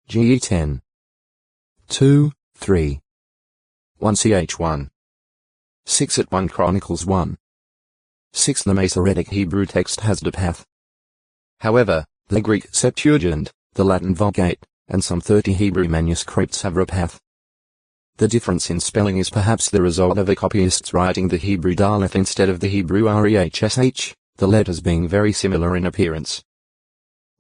GE 10. 2, 3. 1 ch1. 6 at 1 Chronicles 1. 6 The Masoretic Hebrew text has Dapath. However, the Greek Septuagint, the Latin Vulgate, and some 30 Hebrew manuscripts have Rapath. The difference in spelling is perhaps the result of the copyists writing the Hebrew Daleth instead of the Hebrew Rehsh, the letters being very similar in appearance.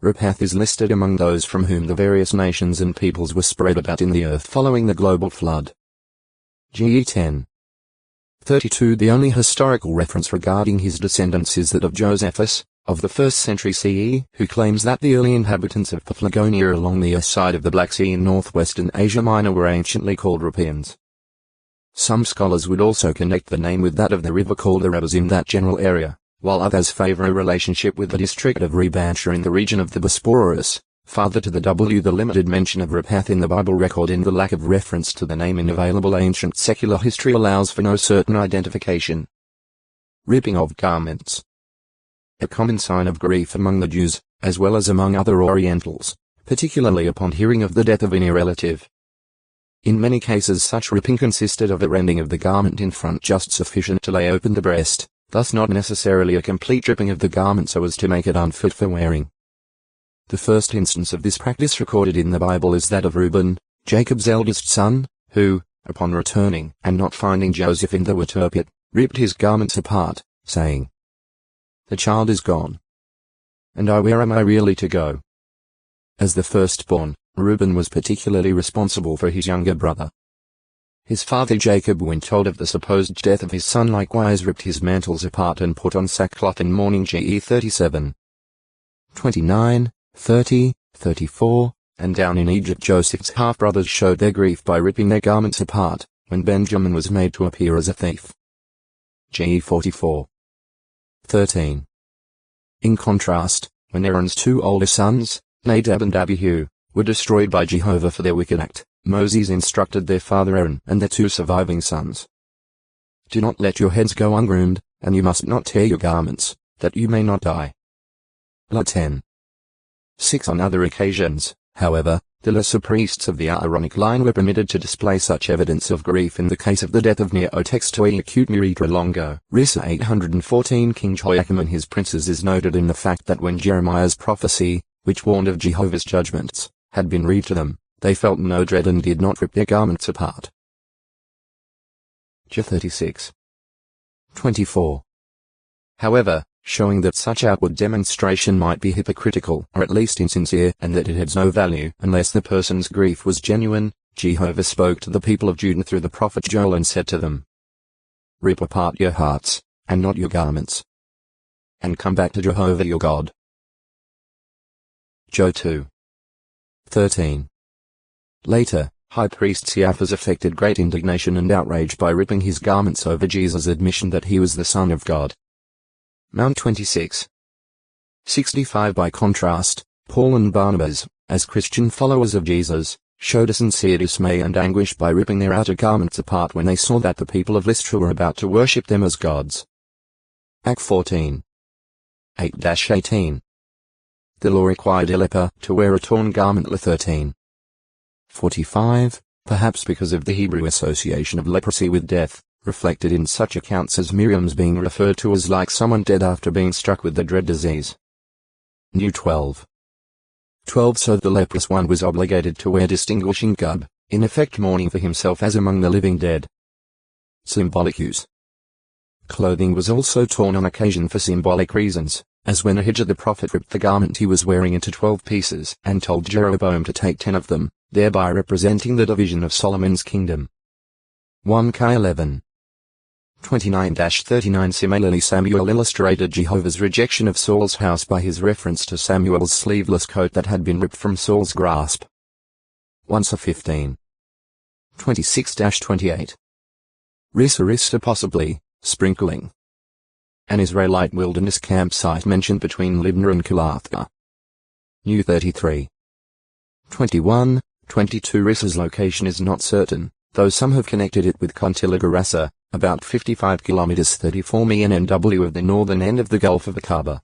Rapath is listed among those from whom the various nations and peoples were spread about in the earth following the global flood. GE 10. 32 The only historical reference regarding his descendants is that of Josephus, of the 1st century CE, who claims that the early inhabitants of Paphlagonia along the east side of the Black Sea in northwestern Asia Minor were anciently called Rapians. Some scholars would also connect the name with that of the river called Arabas in that general area, while others favor a relationship with the district of Rebansha in the region of the Bosporus. Farther to the the limited mention of Rapath in the Bible record and the lack of reference to the name in available ancient secular history allows for no certain identification. Ripping of garments. A common sign of grief among the Jews, as well as among other Orientals, particularly upon hearing of the death of a near relative. In many cases such ripping consisted of a rending of the garment in front just sufficient to lay open the breast, thus not necessarily a complete ripping of the garment so as to make it unfit for wearing. The first instance of this practice recorded in the Bible is that of Reuben, Jacob's eldest son, who, upon returning and not finding Joseph in the water pit, ripped his garments apart, saying, "The child is gone. And where am I really to go?" As the firstborn, Reuben was particularly responsible for his younger brother. His father Jacob, when told of the supposed death of his son, likewise ripped his mantles apart and put on sackcloth in mourning. GE 37. 29, 30, 34, and down in Egypt Joseph's half-brothers showed their grief by ripping their garments apart, when Benjamin was made to appear as a thief. GE 44. 13. In contrast, when Aaron's two older sons, Nadab and Abihu, were destroyed by Jehovah for their wicked act, Moses instructed their father Aaron and their two surviving sons. "Do not let your heads go ungroomed, and you must not tear your garments, that you may not die." La 10. 6 On other occasions, however, the lesser priests of the Aaronic line were permitted to display such evidence of grief in the case of the death of Neotextoi acute Miritra Longo. Risa 814 King Joachim and his princes is noted in the fact that when Jeremiah's prophecy, which warned of Jehovah's judgments, had been read to them, they felt no dread and did not rip their garments apart. J 36. 24. However, showing that such outward demonstration might be hypocritical or at least insincere and that it had no value unless the person's grief was genuine, Jehovah spoke to the people of Judah through the prophet Joel and said to them, "Rip apart your hearts, and not your garments, and come back to Jehovah your God." Joe 2. 13. Later, High Priest Caiaphas affected great indignation and outrage by ripping his garments over Jesus' admission that he was the Son of God. Mount 26. 65 By contrast, Paul and Barnabas, as Christian followers of Jesus, showed a sincere dismay and anguish by ripping their outer garments apart when they saw that the people of Lystra were about to worship them as gods. Act 14. 8-18. The law required a leper to wear a torn garment. La 13. 45, perhaps because of the Hebrew association of leprosy with death, reflected in such accounts as Miriam's being referred to as like someone dead after being struck with the dread disease. New 12. 12 So the leprous one was obligated to wear distinguishing garb, in effect mourning for himself as among the living dead. Symbolic use. Clothing was also torn on occasion for symbolic reasons, as when Ahijah the prophet ripped the garment he was wearing into 12 pieces and told Jeroboam to take 10 of them, thereby representing the division of Solomon's kingdom. 1 K 11. 29-39 Similarly Samuel illustrated Jehovah's rejection of Saul's house by his reference to Samuel's sleeveless coat that had been ripped from Saul's grasp. 1 Sa 15. 26-28. Risa possibly, sprinkling. An Israelite wilderness campsite mentioned between Libnah and Kalathka. New 33. 21, 22 Risa's location is not certain, though some have connected it with Contilagarasa, about 55 kilometers 34 MNW of the northern end of the Gulf of the Kaaba.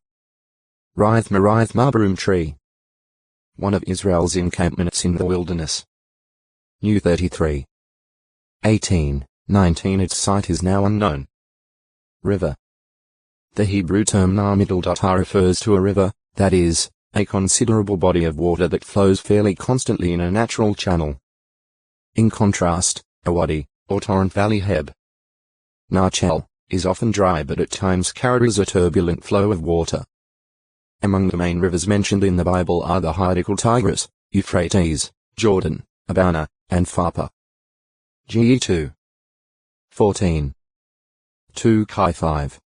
Rithma Barum tree. one of Israel's encampments in the wilderness. New 33. 18, 19 Its site is now unknown. River. The Hebrew term na refers to a river, that is, a considerable body of water that flows fairly constantly in a natural channel. In contrast, a wadi, or torrent valley heb, Nachel, is often dry but at times carries a turbulent flow of water. Among the main rivers mentioned in the Bible are the Hydrical Tigris, Euphrates, Jordan, Abana, and Pharpar. GE 2. 14. 2 Chi 5.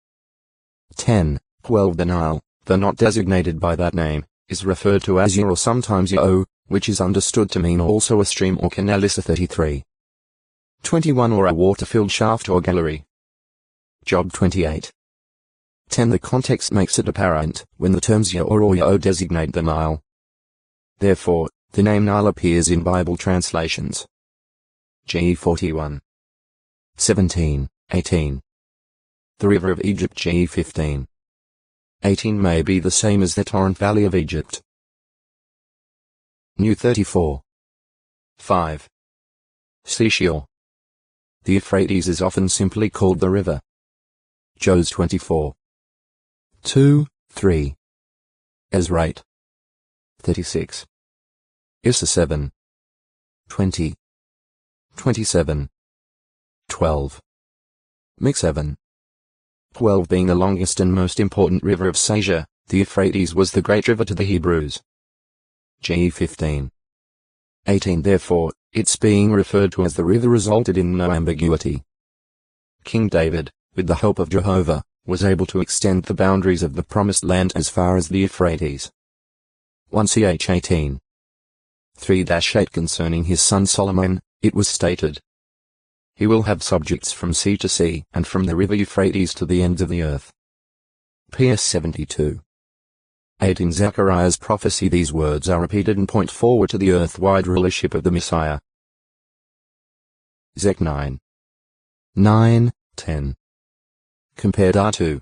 10, 12 The Nile, though not designated by that name, is referred to as or sometimes Yo, which is understood to mean also a stream or canal. Issa 33. 21 Or a water-filled shaft or gallery. Job 28. 10 The context makes it apparent when the terms Yo or Yo designate the Nile. Therefore, the name Nile appears in Bible translations. GE 41. 17, 18. The River of Egypt. GE 15. 18 may be the same as the Torrent Valley of Egypt. New 34. 5. Seashore. The Euphrates is often simply called the river. Jos 24. 2, 3. Ezrate. 36. Issa 7. 20. 27. 12. Mix 7. 12 Being the longest and most important river of Asia, the Euphrates was the great river to the Hebrews. GE 15. 18 Therefore, its being referred to as the river resulted in no ambiguity. King David, with the help of Jehovah, was able to extend the boundaries of the promised land as far as the Euphrates. 1 Ch 18. 3-8 Concerning his son Solomon, it was stated, he will have subjects from sea to sea, and from the river Euphrates to the ends of the earth. PS 72. 8 In Zechariah's prophecy these words are repeated and point forward to the earth-wide rulership of the Messiah. Zech 9. 9, 10. Compared R2.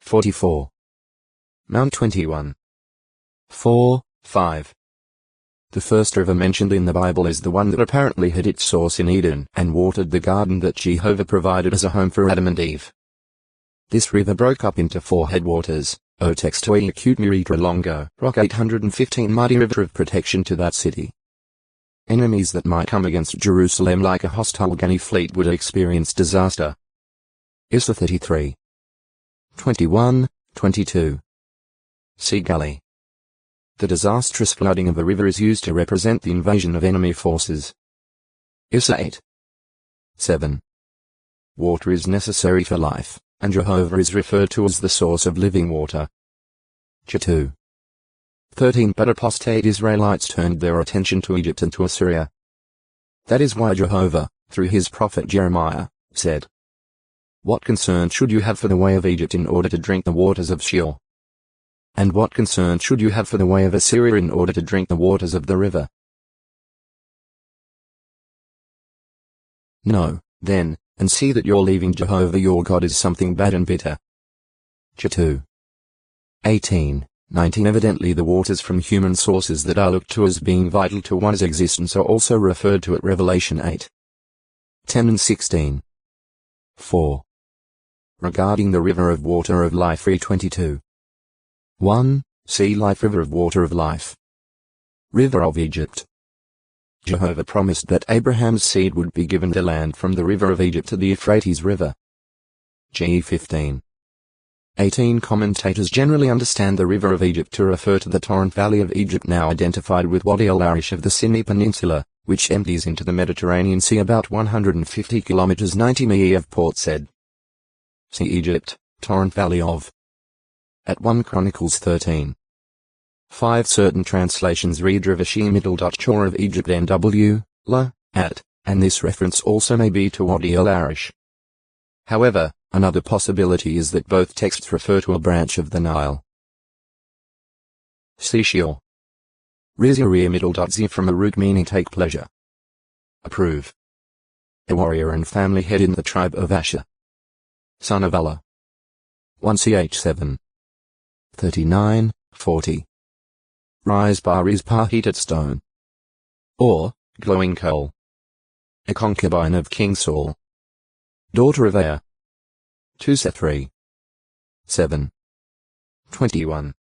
44. Mount 21. 4, 5. The first river mentioned in the Bible is the one that apparently had its source in Eden and watered the garden that Jehovah provided as a home for Adam and Eve. This river broke up into 4 headwaters, O Textoi Acute Muritra Longo, Rock 815 Mighty River of protection to that city. Enemies that might come against Jerusalem like a hostile Ghani fleet would experience disaster. Issa 33. 21, 22. Sea Gully. The disastrous flooding of the river is used to represent the invasion of enemy forces. Issa 8. 7. Water is necessary for life, and Jehovah is referred to as the source of living water. Ch 2. 13 But apostate Israelites turned their attention to Egypt and to Assyria. That is why Jehovah, through his prophet Jeremiah, said, What concern should you have for the way of Egypt in order to drink the waters of Sheol? And what concern should you have for the way of Assyria in order to drink the waters of the river? Know, then, and see that your leaving Jehovah your God is something bad and bitter. Ch 2. 18, 19 Evidently the waters from human sources that are looked to as being vital to one's existence are also referred to at Revelation 8. 10 and 16. 4. Regarding the river of water of life 322. 1. Sea Life River of Water of Life. River of Egypt. Jehovah promised that Abraham's seed would be given the land from the river of Egypt to the Euphrates River. GE 15. 18 Commentators generally understand the river of Egypt to refer to the torrent valley of Egypt now identified with Wadi al-Arish of the Sinai Peninsula, which empties into the Mediterranean Sea about 150 kilometers 90 mi of Port Said. See Egypt, torrent valley of. At 1 Chronicles 13. 5 Certain translations read Rivashi middle. Shore of Egypt NW, La, at, and this reference also may be to Wadi al-Arish. However, another possibility is that both texts refer to a branch of the Nile. Seashore. Rizia middle. Z from a root meaning take pleasure. Approve. A warrior and family head in the tribe of Asher. Son of Allah. 1 Ch 7. 39, 40. Rizpah is heated stone. Or, glowing coal. A concubine of King Saul. Daughter of Ea. 2 3. 7. 21.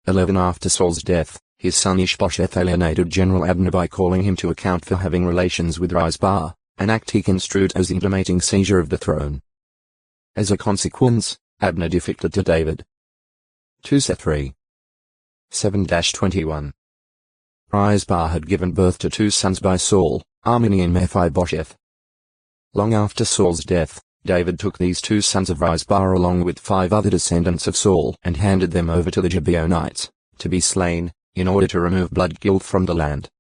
11. After Saul's death, his son Ishbosheth alienated General Abner by calling him to account for having relations with Rizpah, an act he construed as intimating seizure of the throne. As a consequence, Abner defected to David. 2 3. 7-21. Rizpah had given birth to 2 sons by Saul, Armini and Mephibosheth. Long after Saul's death, David took these 2 sons of Rizpah along with 5 other descendants of Saul and handed them over to the Gibeonites, to be slain, in order to remove blood guilt from the land.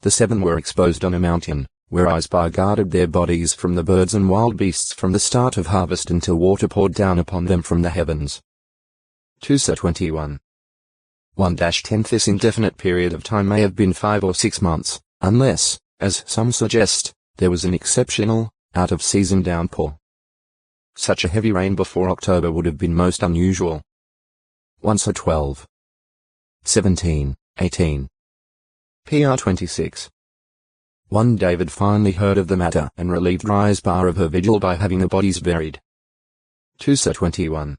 The 7 were exposed on a mountain, where Rizpah guarded their bodies from the birds and wild beasts from the start of harvest until water poured down upon them from the heavens. 2 21. 1-10. This indefinite period of time may have been 5 or 6 months, unless, as some suggest, there was an exceptional, out-of-season downpour. Such a heavy rain before October would have been most unusual. 1 12. 17, 18. PR 26. 1. David finally heard of the matter and relieved Rizpah of her vigil by having the bodies buried. 2 21.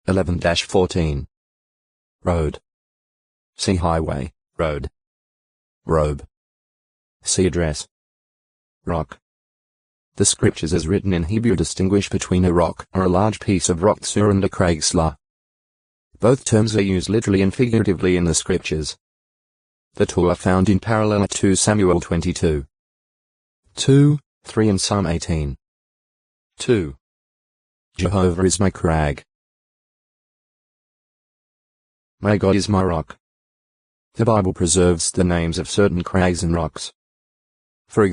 11-14. Road. See highway, road. Robe. See address. Rock. The scriptures as written in Hebrew distinguish between a rock or a large piece of rock sur and a craigsla. Both terms are used literally and figuratively in the scriptures. The two are found in parallel at 2 Samuel 22. 2, 3 and Psalm 18. 2. Jehovah is my crag. My God is my rock. The Bible preserves the names of certain crags and rocks.